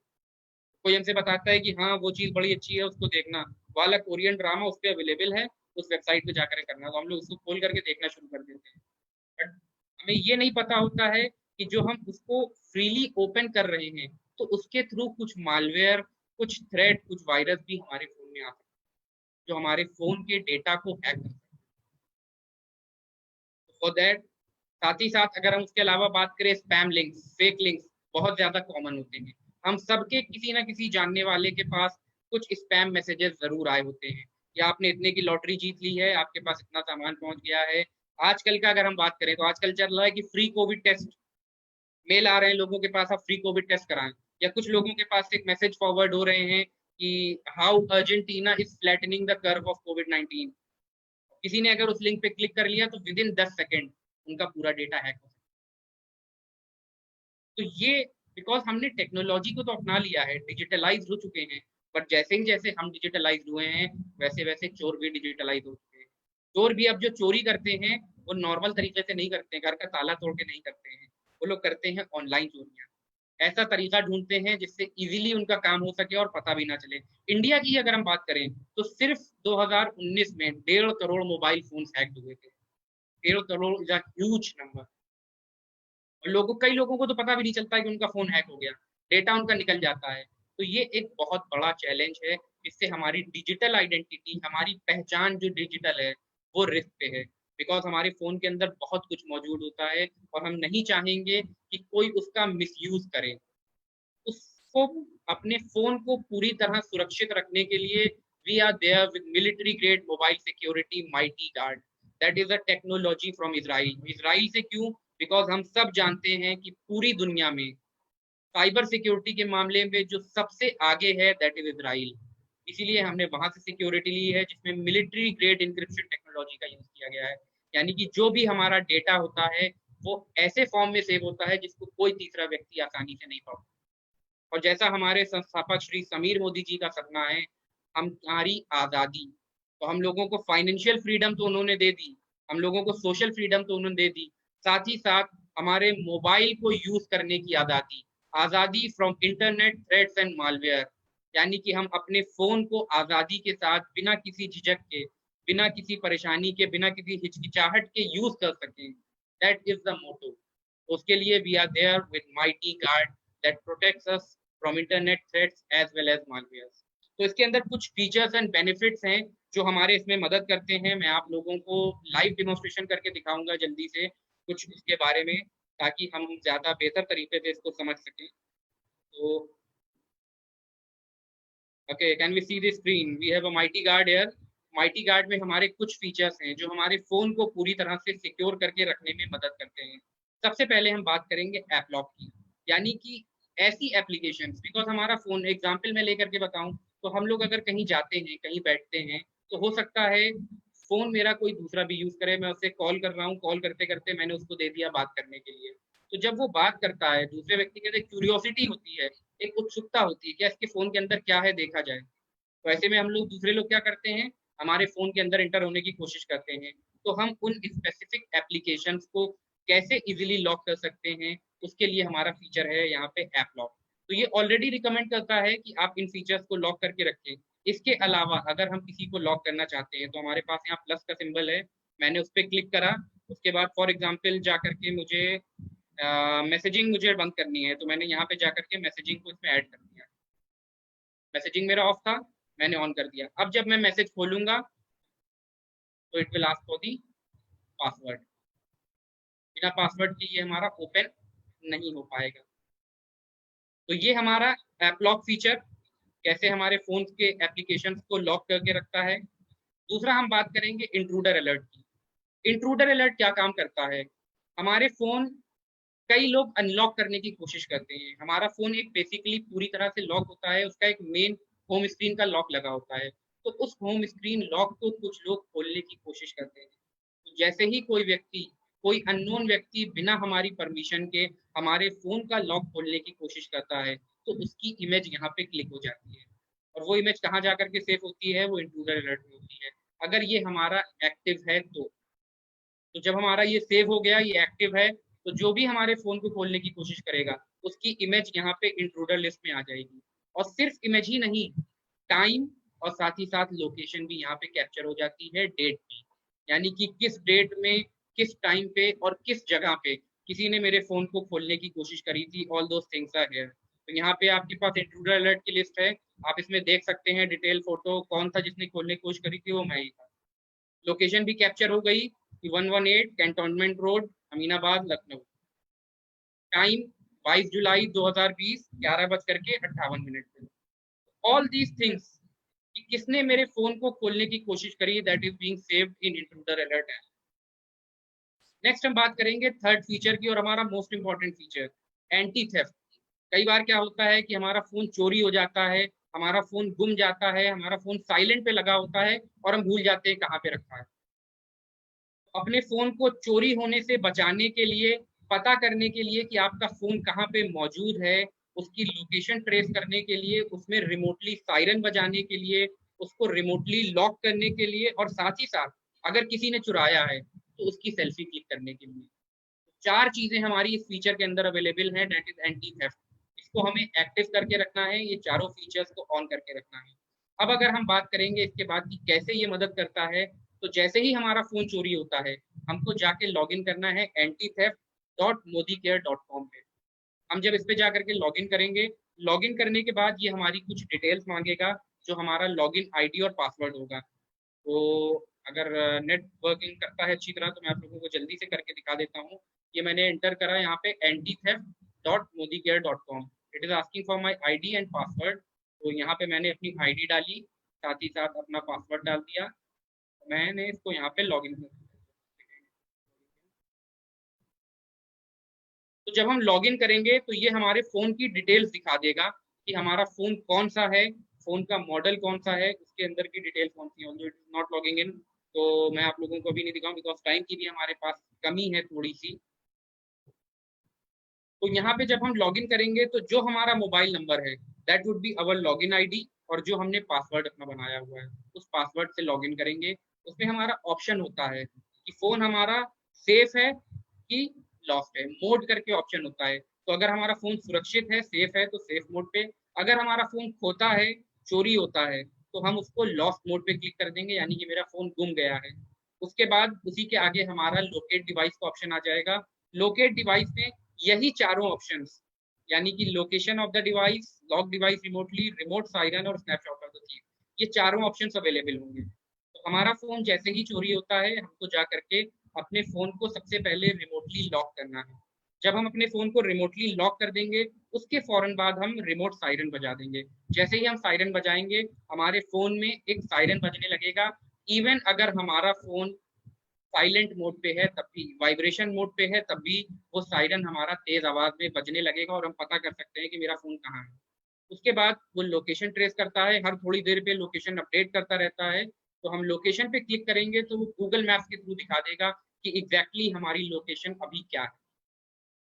B: कोई हमसे बताता है कि हाँ वो चीज बड़ी अच्छी है, उसको देखना, वाला कोरियन ड्रामा उस पर अवेलेबल है, उस वेबसाइट पे जाकर करना, तो हम लोग उसको खोल करके देखना शुरू कर देते हैं। बट हमें ये नहीं पता होता है कि जो हम उसको फ्रीली ओपन कर रहे हैं तो उसके थ्रू कुछ मालवेयर, कुछ थ्रेड, कुछ वायरस भी हमारे फोन में आ सकते हैं जो हमारे फोन के डेटा को हैक कर सकते हैं। फॉर दैट, साथ ही साथ अगर हम उसके अलावा बात करें, स्पैम लिंक्स, फेक लिंक्स बहुत ज्यादा कॉमन होते हैं। हम सबके किसी ना किसी जानने वाले के पास कुछ स्पैम मैसेजेस जरूर आए होते हैं, या आपने इतने की लॉटरी जीत ली है, आपके पास इतना सामान पहुंच गया है। आजकल का अगर हम बात करें तो आजकल चल रहा है कि फ्री कोविड टेस्ट मेल आ रहे हैं लोगों के पास, आप फ्री कोविड टेस्ट कराएं। या कुछ लोगों के पास एक मैसेज फॉरवर्ड हो रहे हैं कि how Argentina is flattening the curve of कोविड-19। किसी ने अगर उस लिंक पे क्लिक कर लिया तो विद इन 10 सेकेंड उनका पूरा डेटा हैक हो सकता है। तो ये बिकॉज हमने टेक्नोलॉजी को तो अपना लिया है, डिजिटलाइज हो चुके हैं, बट जैसे ही जैसे हम डिजिटलाइज हुए हैं वैसे वैसे चोर भी डिजिटलाइज हो चुके हैं। चोर भी अब जो चोरी करते हैं वो नॉर्मल तरीके से नहीं करते हैं, घर का ताला तोड़ के नहीं करते हैं, वो लोग करते हैं ऑनलाइन चोरियां। ऐसा तरीका ढूंढते हैं जिससे इजीली उनका काम हो सके और पता भी ना चले। इंडिया की अगर हम बात करें तो सिर्फ 2019 में 1.5 करोड़ मोबाइल फोन हैक हुए थे। 1.5 crore is a huge number. और कई लोगों को तो पता भी नहीं चलता है कि उनका फोन हैक हो गया, डेटा उनका निकल जाता है। तो ये एक बहुत बड़ा चैलेंज है, इससे हमारी डिजिटल आइडेंटिटी, हमारी पहचान जो डिजिटल है वो रिस्क पे है। बिकॉज हमारे फोन के अंदर बहुत कुछ मौजूद होता है और हम नहीं चाहेंगे कि कोई उसका मिसयूज करे। उसको, अपने फोन को पूरी तरह सुरक्षित रखने के लिए we are there with military grade mobile security mighty guard. That is a technology from Israel. Israel से क्यों? बिकॉज हम सब जानते हैं कि पूरी दुनिया में साइबर सिक्योरिटी के मामले में जो सबसे आगे है दैट इज इजराइल। इसीलिए हमने वहां से सिक्योरिटी ली है जिसमें मिलिट्री ग्रेड इंक्रिप्शन टेक्नोलॉजी का यूज किया गया है। यानी कि जो भी हमारा डेटा होता है वो ऐसे फॉर्म में सेव होता है जिसको कोई तीसरा व्यक्ति आसानी से नहीं पढ़। और जैसा हमारे संस्थापक श्री समीर मोदी जी का सपना है, हमारी आजादी, तो हम लोगों को फाइनेंशियल फ्रीडम तो उन्होंने दे दी, हम लोगों को सोशल फ्रीडम तो उन्होंने दे दी, साथ ही साथ हमारे मोबाइल को यूज करने की आजादी, आजादी from internet threats and malware. यानी कि हम अपने फोन को आजादी के साथ, बिना किसी झिझक के, बिना किसी परेशानी के, बिना किसी हिचकिचाहट के यूज कर सकें। That is the motto. उसके लिए we are there with mighty guard that protects us from internet threats as well as malwares. तो इसके अंदर कुछ फीचर्स एंड बेनिफिट्स हैं जो हमारे इसमें मदद करते हैं। मैं आप लोगों को लाइव डेमोन्स्ट्रेशन करके दिखाऊंगा जल्दी से कुछ इसके बारे में, ताकि हम ज्यादा बेहतर तरीके से इसको समझ सकें। तो okay, can we see the screen? We have a mighty guard here. Mighty guard में हमारे कुछ फीचर्स हैं जो हमारे फोन को पूरी तरह से सिक्योर करके रखने में मदद करते हैं। सबसे पहले हम बात करेंगे ऐप लॉक की। यानी कि ऐसी एप्लीकेशंस, बिकॉज हमारा फोन, एग्जांपल में लेकर के बताऊं तो हम लोग अगर कहीं जाते हैं, कहीं बैठते हैं, तो हो सकता है फोन मेरा कोई दूसरा भी यूज करे, मैं उससे कॉल कर रहा हूँ, कॉल करते करते मैंने उसको दे दिया बात करने के लिए। तो जब वो बात करता है, दूसरे व्यक्ति के अंदर क्यूरियोसिटी होती है, एक उत्सुकता होती है, क्या इसके फोन के अंदर क्या है, देखा जाए। तो ऐसे में हम लोग, दूसरे लोग क्या करते हैं, हमारे फोन के अंदर इंटर होने की कोशिश करते हैं। तो हम उन स्पेसिफिक एप्लीकेशंस को कैसे इजीली लॉक कर सकते हैं, उसके लिए हमारा फीचर है यहाँ पे ऐप लॉक। तो ये ऑलरेडी रिकमेंड करता है कि आप इन फीचर्स को लॉक करके रखें। इसके अलावा अगर हम किसी को लॉक करना चाहते हैं तो हमारे पास यहाँ प्लस का सिंबल है, मैंने उस पर क्लिक करा, उसके बाद फॉर एग्जाम्पल जा करके मुझे मैसेजिंग मुझे बंद करनी है, तो मैंने यहाँ पे जा करके मैसेजिंग को इसमें ऐड कर दिया। मैसेजिंग मेरा ऑफ था, मैंने ऑन कर दिया। अब जब मैं मैसेज खोलूंगा तो it will ask for the password. बिना पासवर्ड के ये हमारा ओपन नहीं हो पाएगा। तो ये हमारा ऐप लॉक फीचर कैसे हमारे फोन के एप्लीकेशंस को लॉक करके रखता है। दूसरा हम बात करेंगे इंट्रूडर अलर्ट की। इंट्रूडर अलर्ट क्या काम करता है? हमारे फोन कई लोग अनलॉक करने की कोशिश करते हैं। हमारा फोन एक बेसिकली पूरी तरह से लॉक होता है, उसका एक मेन होम स्क्रीन का लॉक लगा होता है। तो उस होम स्क्रीन लॉक को कुछ लोग खोलने की कोशिश करते हैं। तो जैसे ही कोई अननोन व्यक्ति बिना हमारी परमिशन के हमारे फोन का लॉक खोलने की कोशिश करता है, तो उसकी इमेज यहाँ पे क्लिक हो जाती है। और वो इमेज कहाँ जाकर के सेव होती है? वो इंट्रूडर अलर्ट में होती है। अगर ये हमारा एक्टिव है तो जब हमारा ये सेव हो गया, ये एक्टिव है, तो जो भी हमारे फोन को खोलने की कोशिश करेगा उसकी इमेज यहाँ पे इंट्रूडर लिस्ट में आ जाएगी। और सिर्फ इमेज ही नहीं, टाइम और साथ ही साथ लोकेशन भी यहाँ पे कैप्चर हो जाती है, डेट भी। यानी कि किस डेट में, किस टाइम पे और किस जगह पे किसी ने मेरे फोन को खोलने की कोशिश करी थी, all those things are here. तो यहाँ पे आपके पास इंट्रूडर अलर्ट की लिस्ट है, आप इसमें देख सकते हैं डिटेल फोटो, कौन था जिसने खोलने की कोशिश करी थी, वो मैं ही था। लोकेशन भी कैप्चर हो गई, 118 cantonment road, Aminabad, Lucknow. Time 22 जुलाई 2020, 11:58 पे। ऑल दीज थिंग्स कि किसने मेरे फोन को खोलने की कोशिश करी, that is being saved in intruder alert app. Next हम बात करेंगे थर्ड फीचर की, और हमारा most important feature, anti theft. कई बार क्या होता है कि हमारा फोन चोरी हो जाता है, हमारा फोन गुम जाता है, हमारा फोन साइलेंट पे लगा होता है और हम भूल जाते हैं कहाँ पे रखा है। अपने फोन को चोरी होने से बचाने के लिए, पता करने के लिए कि आपका फोन कहाँ पे मौजूद है, उसकी लोकेशन ट्रेस करने के लिए, उसमें रिमोटली सायरन बजाने के लिए, उसको रिमोटली लॉक करने के लिए, और साथ ही साथ अगर किसी ने चुराया है तो उसकी सेल्फी क्लिक करने के लिए। चार चीजें हमारी इस फीचर के अंदर अवेलेबल है, दैट इज एंटी थेफ्ट। इसको हमें एक्टिव करके रखना है, ये चारों फीचर्स को ऑन करके रखना है। अब अगर हम बात करेंगे इसके बाद कि कैसे ये मदद करता है, तो जैसे ही हमारा फोन चोरी होता है, हमको जाके लॉग इन करना है antitheftmodicare.com पे। हम जब इस पे जाकर के लॉग इन करेंगे, लॉग इन करने के बाद ये हमारी कुछ डिटेल्स मांगेगा, जो हमारा लॉग इन आईडी और पासवर्ड होगा। तो अगर नेट वर्किंग करता है अच्छी तरह तो मैं आप लोगों को जल्दी से करके दिखा देता हूँ। ये मैंने एंटर करा यहाँ पे antitheftmodicare.com। It is asking for my ID and password. तो यहाँ पे मैंने अपनी आईडी डाली, साथ ही साथ अपना पासवर्ड डाल दिया। मैंने इसको यहाँ पे लॉग इन कर दिया। तो जब हम लॉग इन करेंगे तो ये हमारे फोन की डिटेल्स दिखा देगा कि हमारा फोन कौन सा है, फोन का मॉडल कौन सा है, उसके अंदर की डिटेल कौन सी है। Although it is not logging in, तो मैं आप लोगों को अभी नहीं दिखाऊं बिकॉज टाइम की भी हमारे पास कमी है थोड़ी सी। तो यहाँ पे जब हम लॉगिन करेंगे तो जो हमारा मोबाइल नंबर है that would be our login ID, और जो हमने पासवर्ड अपना बनाया हुआ है उस पासवर्ड से लॉगिन करेंगे। उसमें हमारा ऑप्शन होता है कि फोन हमारा सेफ है कि लॉस्ट है, मोड करके ऑप्शन होता है। तो अगर हमारा फोन सुरक्षित है, सेफ है, तो सेफ मोड पे। अगर हमारा फोन खोता है, चोरी होता है, तो हम उसको लॉस्ट मोड पे क्लिक कर देंगे, यानी कि मेरा फोन गुम गया है। उसके बाद उसी के आगे हमारा लोकेट डिवाइस का ऑप्शन आ जाएगा। लोकेट डिवाइस में यही चारों ऑप्शंस, यानी कि location of the device, lock device remotely, remote siren और स्नैपशॉट ऑफ द थीफ, ये चारों ऑप्शंस अवेलेबल होंगे। तो हमारा फोन जैसे ही चोरी होता है, हमको जा करके अपने फोन को सबसे पहले रिमोटली लॉक करना है। जब हम अपने फोन को रिमोटली लॉक कर देंगे, उसके फौरन बाद हम रिमोट सायरन बजा देंगे। जैसे ही हम सायरन बजाएंगे, हमारे फोन में एक सायरन बजने लगेगा। इवन अगर हमारा फोन साइलेंट मोड पे है तब भी, वाइब्रेशन मोड पे है तब भी, वो सायरन हमारा तेज आवाज में बजने लगेगा और हम पता कर सकते हैं कि मेरा फोन कहाँ है। उसके बाद वो लोकेशन ट्रेस करता है, हर थोड़ी देर पे लोकेशन अपडेट करता रहता है। तो हम लोकेशन पे क्लिक करेंगे तो वो गूगल मैप्स के थ्रू दिखा देगा कि एग्जैक्टली हमारी लोकेशन अभी क्या है।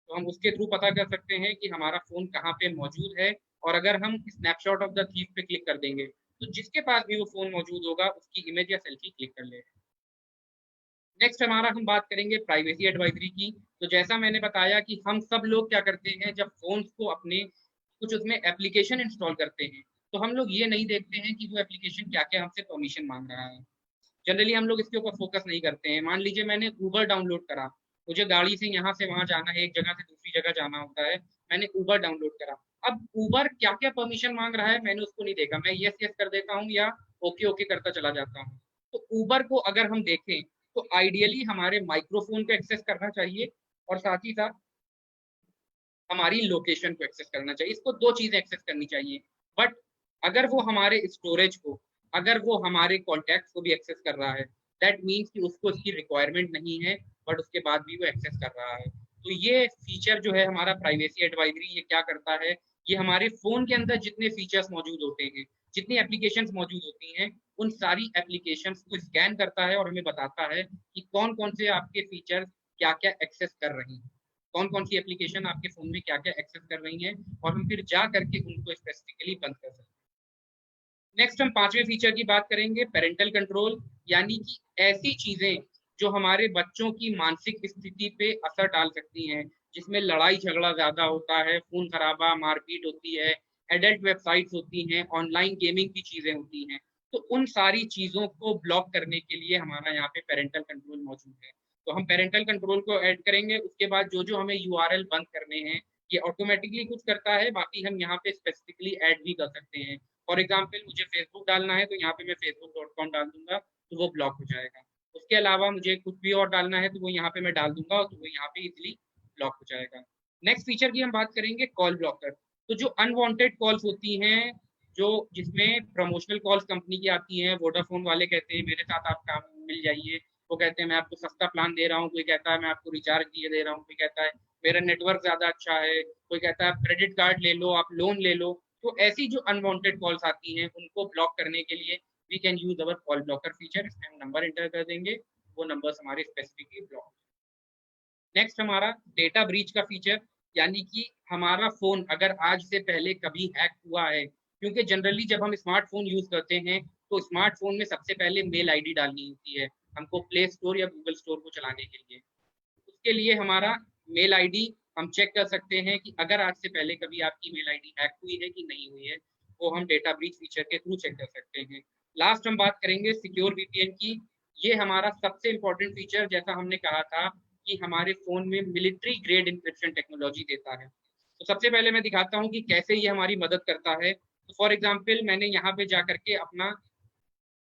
B: तो हम उसके थ्रू पता कर सकते हैं कि हमारा फोन कहाँ पे मौजूद है। और अगर हम स्नैपशॉट ऑफ द थीफ पे क्लिक कर देंगे तो जिसके पास भी वो फोन मौजूद होगा उसकी इमेज या सेल्फी क्लिक कर लेगा। नेक्स्ट हमारा हम बात करेंगे प्राइवेसी एडवाइजरी की। तो जैसा मैंने बताया कि हम सब लोग क्या करते हैं, जब फोन्स को अपने कुछ उसमें एप्लीकेशन इंस्टॉल करते हैं, तो हम लोग ये नहीं देखते हैं कि वो एप्लीकेशन क्या क्या हमसे परमिशन मांग रहा है। जनरली हम लोग इसके ऊपर फोकस नहीं करते हैं। मान लीजिए मैंने ऊबर डाउनलोड करा, मुझे गाड़ी से यहाँ से वहां जाना है, एक जगह से दूसरी जगह जाना होता है, मैंने ऊबर डाउनलोड करा। अब ऊबर क्या क्या परमिशन मांग रहा है मैंने उसको नहीं देखा, मैं यस यस कर देता हूँ या ओके ओके करता चला जाता हूँ। तो ऊबर को अगर हम देखें तो आइडियली हमारे माइक्रोफोन को एक्सेस करना चाहिए और साथ ही साथ हमारी लोकेशन को एक्सेस करना चाहिए। इसको दो चीजें एक्सेस करनी चाहिए। बट अगर वो हमारे स्टोरेज को, अगर वो हमारे कॉन्टैक्ट्स को भी एक्सेस कर रहा है, दैट मीन्स कि उसको इसकी रिक्वायरमेंट नहीं है, बट उसके बाद भी वो एक्सेस कर रहा है। तो ये फीचर जो है हमारा प्राइवेसी एडवाइजरी, ये क्या करता है, ये हमारे फोन के अंदर जितने फीचर्स मौजूद होते हैं, जितनी एप्लीकेशंस मौजूद होती हैं, उन सारी एप्लीकेशंस को स्कैन करता है और हमें बताता है कि कौन कौन से आपके फीचर्स क्या क्या एक्सेस कर रही हैं, कौन कौन सी एप्लीकेशन आपके फोन में क्या क्या एक्सेस कर रही हैं, और हम फिर जा करके उनको स्पेसिफिकली बंद कर सकते हैं। नेक्स्ट हम पांचवें फीचर की बात करेंगे, पेरेंटल कंट्रोल, यानी कि ऐसी चीजें जो हमारे बच्चों की मानसिक स्थिति पे असर डाल सकती हैं, जिसमें लड़ाई झगड़ा ज्यादा होता है, खून खराबा, मारपीट होती है, एडल्ट वेबसाइट्स होती हैं, ऑनलाइन गेमिंग की चीजें होती हैं। तो उन सारी चीजों को ब्लॉक करने के लिए हमारा यहाँ पे पेरेंटल कंट्रोल मौजूद है। तो हम पेरेंटल कंट्रोल को ऐड करेंगे, उसके बाद जो जो हमें यूआरएल बंद करने हैं ये ऑटोमेटिकली कुछ करता है, बाकी हम यहाँ पे स्पेसिफिकली ऐड भी कर सकते हैं। फॉर एग्जाम्पल मुझे फेसबुक डालना है तो यहाँ पे मैं facebook.com डाल दूंगा तो वो ब्लॉक हो जाएगा। उसके अलावा मुझे कुछ भी और डालना है तो वो यहाँ पे मैं डाल दूंगा तो वो यहाँ पे इजिली ब्लॉक हो जाएगा। नेक्स्ट फीचर की हम बात करेंगे, कॉल ब्लॉकर। तो जो अनवांटेड कॉल्स होती हैं, जो जिसमें प्रमोशनल कॉल्स कंपनी की आती हैं, वोडाफोन वाले कहते हैं मेरे साथ आप काम मिल जाइए, वो कहते हैं मैं आपको सस्ता प्लान दे रहा हूँ, कोई कहता है मैं आपको रिचार्ज दिए दे रहा हूँ, कोई कहता है मेरा नेटवर्क ज्यादा अच्छा है, कोई कहता है आप क्रेडिट कार्ड ले लो, आप लोन ले लो। तो ऐसी जो अनवांटेड कॉल्स आती हैं उनको ब्लॉक करने के लिए we can use our call blocker feature. इसमें हम नंबर इंटर कर देंगे, वो नंबर्स हमारे स्पेसिफिकली ब्लॉक। नेक्स्ट हमारा डेटा ब्रीच का फीचर, यानी कि हमारा फोन अगर आज से पहले कभी हैक हुआ है, क्योंकि जनरली जब हम स्मार्टफोन यूज करते हैं तो स्मार्टफोन में सबसे पहले मेल आईडी डालनी होती है हमको प्ले स्टोर या गूगल स्टोर को चलाने के लिए। उसके लिए हमारा मेल आईडी हम चेक कर सकते हैं कि अगर आज से पहले कभी आपकी मेल आईडी हैक हुई है कि नहीं हुई है, वो हम डेटा ब्रीच फीचर के थ्रू चेक कर सकते हैं। लास्ट हम बात करेंगे सिक्योर वीपीएन की। ये हमारा सबसे इंपॉर्टेंट फीचर, जैसा हमने कहा था कि हमारे फोन में मिलिट्री ग्रेड इंक्रिप्शन टेक्नोलॉजी देता है। तो सबसे पहले मैं दिखाता हूँ कि कैसे ये हमारी मदद करता है। तो फॉर एग्जाम्पल मैंने यहाँ पे जा करके अपना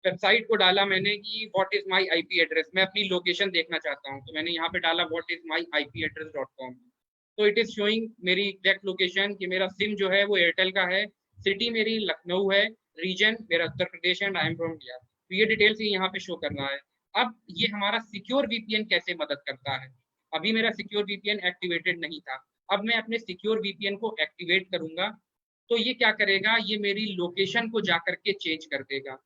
B: वेबसाइट को डाला मैंने कि what is my IP address, मैं अपनी लोकेशन देखना चाहता हूँ, तो मैंने यहाँ पे डाला what is my IP address dot com. तो इट इज शोइंग मेरी एग्जैक्ट लोकेशन कि मेरा सिम जो है वो एयरटेल का है, सिटी मेरी लखनऊ है, रीजन मेरा Uttar Pradesh and I am from India. तो ये डिटेल्स यहाँ पे शो कर रहा है। अब ये हमारा सिक्योर वीपीएन कैसे मदद करता है, अभी मेरा सिक्योर वीपीएन एक्टिवेटेड नहीं था, अब मैं अपने सिक्योर वीपीएन को एक्टिवेट करूंगा तो ये क्या करेगा, ये मेरी लोकेशन को जाकर के चेंज कर देगा।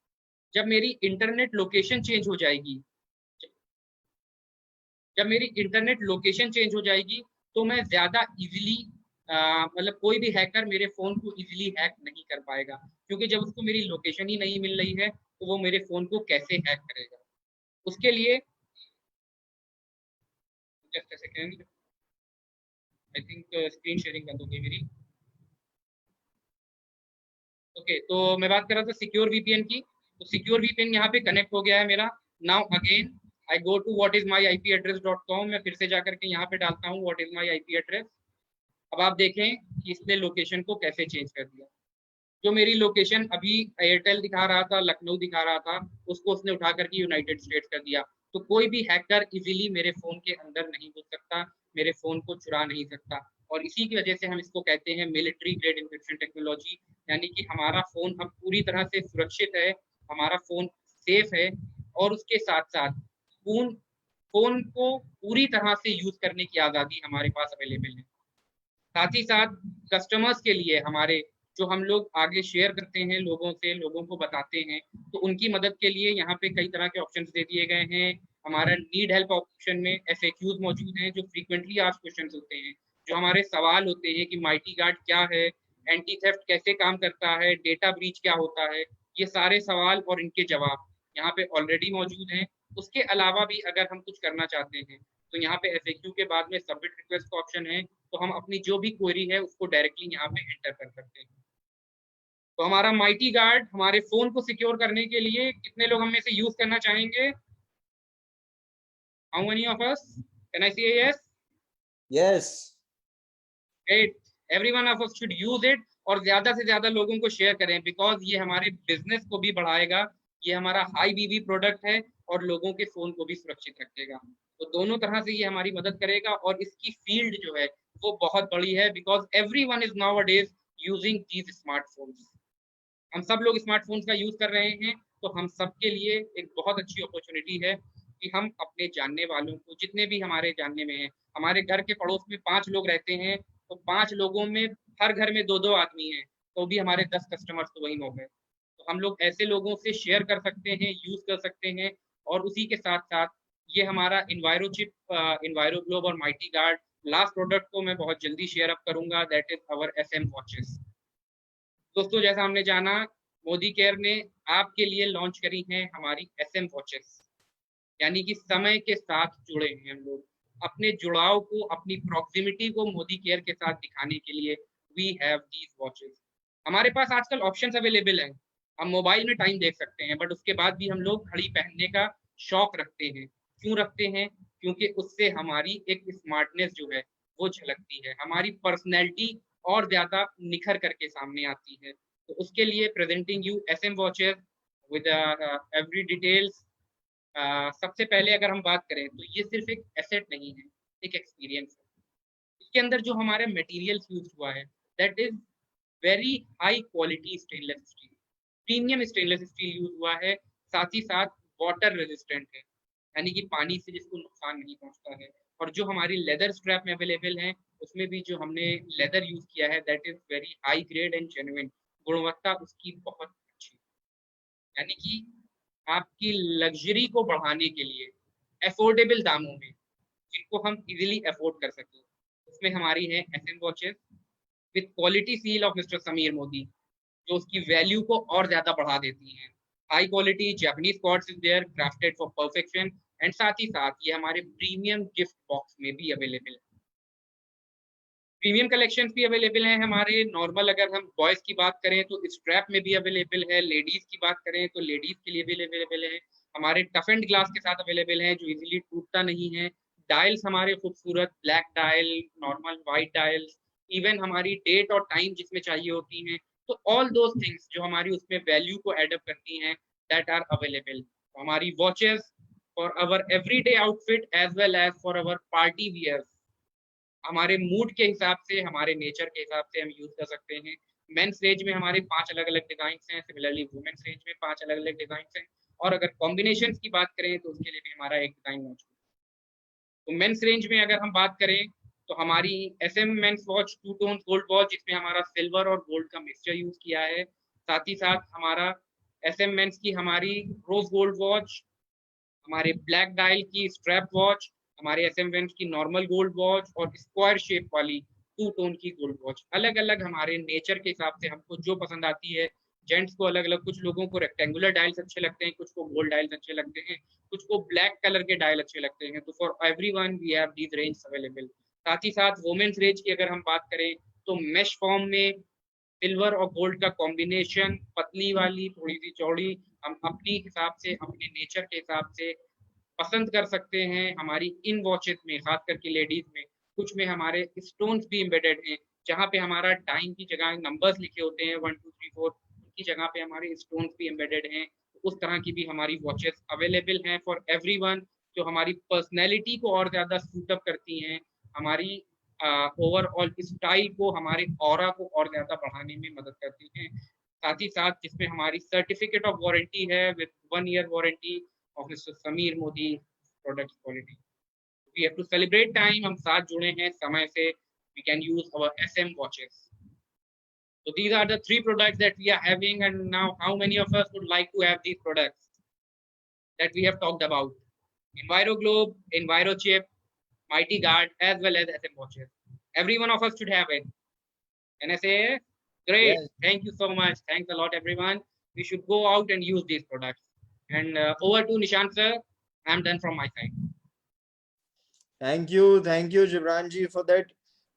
B: जब मेरी इंटरनेट लोकेशन चेंज हो जाएगी, जब मेरी इंटरनेट लोकेशन चेंज हो जाएगी तो मैं ज्यादा इजीली मतलब कोई भी हैकर मेरे फोन को इजीली हैक नहीं कर पाएगा, क्योंकि जब उसको मेरी लोकेशन ही नहीं मिल रही है तो वो मेरे फोन को कैसे हैक करेगा। उसके लिए just a second, I think screen sharing बंद हो गई मेरी। ओके, तो मैं बात कर रहा था सिक्योर वीपीएन की। तो सिक्योर वीपीएन यहाँ पे कनेक्ट हो गया है मेरा। Now again I go to what is my IP address dot com, मैं फिर से जाकर के यहाँ पे डालता हूँ what is my IP address. अब आप देखें कि इसने लोकेशन को कैसे चेंज कर दिया। जो मेरी लोकेशन अभी एयरटेल दिखा रहा था, लखनऊ दिखा रहा था, उसको उसने उठा करके यूनाइटेड स्टेट्स कर दिया। तो कोई भी हैकर इजीली मेरे फोन के अंदर नहीं घुस सकता, मेरे फोन को चुरा नहीं सकता। और इसी की वजह से हम इसको कहते हैं मिलिट्री ग्रेड इंक्रिप्शन टेक्नोलॉजी, यानी कि हमारा फोन अब पूरी तरह से सुरक्षित है, हमारा फोन सेफ है, और उसके साथ साथ फोन फोन को पूरी तरह से यूज करने की आज़ादी हमारे पास अवेलेबल है। साथ ही साथ कस्टमर्स के लिए हमारे, जो हम लोग आगे शेयर करते हैं लोगों से, लोगों को बताते हैं, तो उनकी मदद के लिए यहाँ पे कई तरह के ऑप्शंस दे दिए गए हैं। हमारा नीड हेल्प ऑप्शन में एफएक्यूज मौजूद हैं, जो फ्रीक्वेंटली आस्क्ड क्वेश्चंस होते हैं, जो हमारे सवाल होते हैं कि माइटी गार्ड क्या है, एंटी थेफ्ट कैसे काम करता है, डेटा ब्रीच क्या होता है, ये सारे सवाल और इनके जवाब यहाँ पे ऑलरेडी मौजूद हैं। उसके अलावा भी अगर हम कुछ करना चाहते हैं तो यहाँ पे एफएक्यू के बाद में सबमिट रिक्वेस्ट का ऑप्शन है, तो हम अपनी जो भी क्वेरी है उसको डायरेक्टली यहाँ पे एंटर कर सकते हैं। तो हमारा माइटी गार्ड हमारे फोन को सिक्योर करने के लिए कितने लोग हम में से यूज करना चाहेंगे? How many of us? Can I see a yes?
A: Yes.
B: Great. Every one of us should use it और ज्यादा से ज्यादा लोगों को शेयर करें, बिकॉज ये हमारे बिजनेस को भी बढ़ाएगा, ये हमारा हाई बीबी प्रोडक्ट है और लोगों के फोन को भी सुरक्षित रखेगा। तो दोनों तरह से ये हमारी मदद करेगा और इसकी फील्ड जो है वो बहुत बड़ी है, because everyone is now a days using these smartphones. हम सब लोग स्मार्टफोन्स का यूज कर रहे हैं, तो हम सबके लिए एक बहुत अच्छी अपॉर्चुनिटी है कि हम अपने जानने वालों को, जितने भी हमारे जानने में हैं, हमारे घर के पड़ोस में 5 लोग रहते हैं, तो 5 लोगों में हर घर में 2-2 आदमी हैं, तो भी हमारे 10 कस्टमर्स तो वही हो गए। तो हम लोग ऐसे लोगों से शेयर कर सकते हैं, यूज कर सकते हैं, और उसी के साथ साथ ये हमारा इन्वायरो चिप, इन्वायरो ग्लोब और माइटी गार्ड, लास्ट प्रोडक्ट को मैं बहुत जल्दी शेयर अप करूंगा, that is our SM watches. दोस्तों, जैसा हमने जाना, मोदी केयर ने आपके लिए लॉन्च करी है हमारी SM वॉचेस, यानी कि समय के साथ जुड़े हैं हम लोग। अपने जुड़ाव को, अपनी प्रॉक्सिमिटी को मोदी केयर के साथ दिखाने के लिए वी हैव दीज वॉचेस। हमारे पास आजकल ऑप्शंस अवेलेबल हैं, हम मोबाइल में टाइम देख सकते हैं, बट उसके बाद भी हम लोग घड़ी पहनने का शौक रखते हैं। क्यों रखते हैं? क्योंकि उससे हमारी एक स्मार्टनेस जो है वो झलकती है, हमारी पर्सनैलिटी और ज्यादा निखर करके सामने आती है। तो उसके लिए presenting you SM watches with every details. सबसे पहले अगर हम बात करें तो ये सिर्फ एक एसेट नहीं है, एक एक्सपीरियंस है। इसके अंदर जो हमारे मटेरियल्स यूज हुआ है, that is very high quality stainless steel, premium stainless steel use हुआ है, साथ ही साथ वाटर रेजिस्टेंट है, यानी कि पानी से जिसको नुकसान नहीं पहुंचता है। और जो हमारी लेदर स्ट्रैप में अवेलेबल है, उसमें भी जो हमने लेदर यूज किया है, that is very high grade and genuine, गुणवत्ता उसकी बहुत अच्छी, यानी कि आपकी लग्जरी को बढ़ाने के लिए अफोर्डेबल दामों में, जिनको हम इजीली अफोर्ड कर सकें, उसमें हमारी है SM watches with quality seal of mister Sameer Modi, जो उसकी वैल्यू को और ज्यादा बढ़ा देती हैं। High quality Japanese quartz is there, crafted for perfection, and साथ ही साथ ये हमारे प्रीमियम गिफ्ट बॉक्स में भी अवेलेबल है। प्रीमियम कलेक्शंस भी अवेलेबल हैं हमारे। नॉर्मल अगर हम बॉयज की बात करें तो स्ट्रैप में भी अवेलेबल है, लेडीज की बात करें तो लेडीज के लिए भी अवेलेबल है। हमारे टफ एंड ग्लास के साथ अवेलेबल है, जो इजीली टूटता नहीं है। डायल्स हमारे खूबसूरत black dial, normal white dials, even हमारी डेट और टाइम जिसमें चाहिए होती हैं, तो ऑल दोज थिंग्स जो हमारी उसमें वैल्यू को एडअप करती हैं, दैट आर अवेलेबल। हमारी watches for our everyday outfit as well as for our party wears, हमारे मूड के हिसाब से, हमारे नेचर के हिसाब से हम यूज कर सकते हैं। मेंस रेंज में हमारे 5 अलग अलग डिजाइन हैं, सिमिलरली वुमेन्स रेंज में 5 अलग अलग डिजाइन हैं, और अगर कॉम्बिनेशन की बात करें तो उसके लिए भी हमारा एक डिजाइन मौजूद है। तो मेंस रेंज में अगर हम बात करें तो हमारी SM men's watch 2 tone gold watch, जिसमें हमारा सिल्वर और गोल्ड का मिक्सचर यूज किया है। साथ ही साथ हमारा SM मेंस की हमारी रोज गोल्ड वॉच, हमारे ब्लैक डायल की स्ट्रैप वॉच, हमारे SM वेंस की नॉर्मल गोल्ड वॉच, और स्क्वायर शेप वाली 2 टोन की गोल्ड वॉच। अलग अलग हमारे नेचर के हिसाब से हमको जो पसंद आती है। जेंट्स को अलग अलग, कुछ लोगों को रेक्टेंगुलर डायल्स अच्छे लगते हैं, कुछ को गोल्ड डायल्स अच्छे लगते हैं, कुछ को ब्लैक कलर के डायल अच्छे लगते हैं। तो for everyone we have these range available. साथ ही साथ वुमेन्स रेंज की अगर हम बात करें तो मेश फॉर्म में सिल्वर और गोल्ड का कॉम्बिनेशन, पतली वाली, थोड़ी सी चौड़ी, हम अपनी हिसाब से, अपने नेचर के हिसाब से पसंद कर सकते हैं। हमारी इन वॉचेस में, खास करके लेडीज में, कुछ में हमारे स्टोन्स भी एम्बेडेड हैं, जहाँ पे हमारा टाइम की जगह नंबर्स लिखे होते हैं 1 2 3 4, उनकी जगह पे हमारे स्टोन्स भी एम्बेडेड हैं। उस तरह की भी हमारी वॉचेस अवेलेबल हैं फॉर एवरीवन, जो हमारी पर्सनैलिटी को और ज्यादा सूटअप करती हैं, हमारी ओवरऑल स्टाइल को, हमारे ऑरा को और ज्यादा बढ़ाने में मदद करती हैं। साथ ही साथ जिसमें हमारी सर्टिफिकेट ऑफ वारंटी है with 1 year warranty of Mr. Sameer Modi product quality. We have to celebrate time. हम साथ जुड़े हैं समय से. We can use our SM watches. So these are the 3 products that we are having, and now how many of us would like to have these products that we have talked about? Enviro Globe, Enviro Chip, Mighty Guard, as well as SM watches. Every one of us should have it. Can I say? Great.
A: Yes.
B: Thank you so much. Thanks a lot, everyone. We should go out and use these products. And over to Nishant sir. I'm done from my side.
A: Thank you, Jibran ji, for that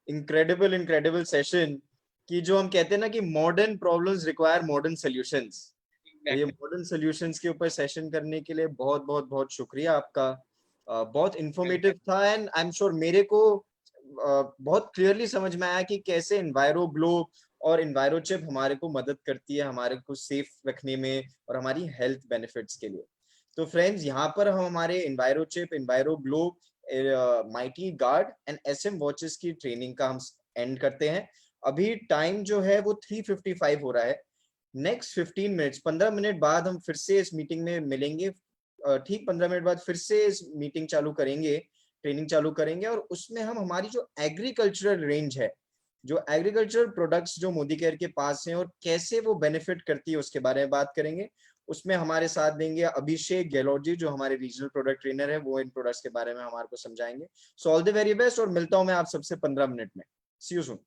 A: incredible session. कि जो हम कहते हैं ना कि modern problems require modern solutions, तो ये
B: Exactly.
A: Modern solutions के ऊपर सेशन करने के लिए बहुत बहुत बहुत शुक्रिया आपका। बहुत इंफॉर्मेटिव
B: Welcome.
A: था एंड आई एम श्योर मेरे को बहुत क्लियरली समझ में आया कि कैसे एनवायरो ग्लो और एनवायरो चिप हमारे को मदद करती है हमारे को सेफ रखने में और हमारी हेल्थ बेनिफिट्स के लिए। तो फ्रेंड्स, यहाँ पर हम हमारे enviro chip, enviro glow, mighty guard and SM watches की ट्रेनिंग का हम एंड करते हैं। अभी टाइम जो है वो 3:55 हो रहा है। नेक्स्ट 15 मिनट्स, 15 मिनट बाद हम फिर से इस मीटिंग में मिलेंगे। ठीक 15 मिनट बाद फिर से इस मीटिंग चालू करेंगे, ट्रेनिंग चालू करेंगे, और उसमें हम हमारी जो एग्रीकल्चरल रेंज है, जो एग्रीकल्चरल प्रोडक्ट्स जो मोदी केयर के पास हैं और कैसे वो बेनिफिट करती है उसके बारे में बात करेंगे। उसमें हमारे साथ देंगे अभिषेक गहलोत जी, जो हमारे रीजनल प्रोडक्ट ट्रेनर है, वो इन प्रोडक्ट्स के बारे में हमारे को समझाएंगे। So all the very best, और मिलता हूं मैं आप सबसे 15 मिनट में। सी यू सून।